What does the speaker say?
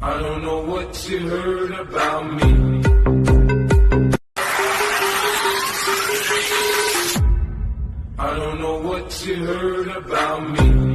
I don't know what you heard about me. I don't know what you heard about me.